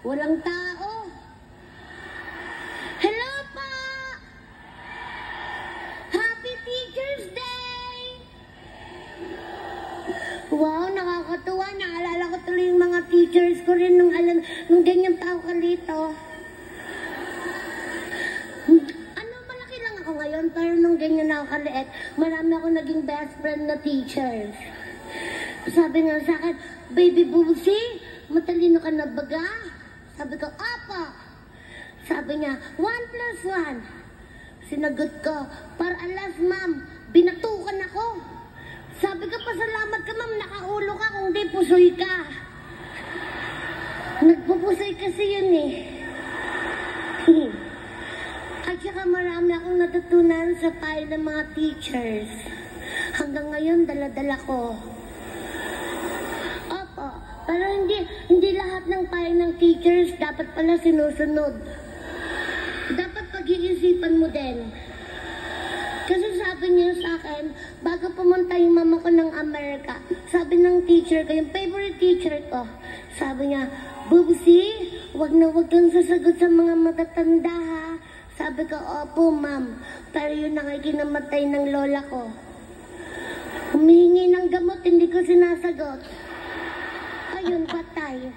Walang tao. Hello po! Happy Teacher's Day! Wow, nakakatuwa. Naalala ko tuloy yung mga teachers ko rin nung ganyan pa ako kalito. Malaki lang ako ngayon, pero nung ganyan ako kaliit, marami ako naging best friend na teachers. Sabi nga sa akin, Baby Busi, matalino ka na baga? Sabi ko, apa. Sabi niya, 1+1. Sinagot ko, para alas, ma'am, binatukan ako. Sabi ko, pasalamat ka, ma'am, nakaulo ka, kung di pusoy ka. Nagpupusoy kasi yun eh. At saka marami akong natutunan sa payo ng mga teachers. Hanggang ngayon, dala-dala ko. Pero hindi lahat ng payo ng teachers dapat pala sinusunod. Dapat pag-iisipan mo din. Kasi sabi niya sa akin, bago pumunta yung mama ko ng Amerika, sabi ng teacher ko, yung favorite teacher ko, sabi niya, Bubsy, wag na wag kang sasagot sa mga matatanda ha. Sabi ko, opo ma'am, pero yun ang ikinamatay ng lola ko. Humihingi ng gamot, hindi ko sinasagot. Ayun, patay.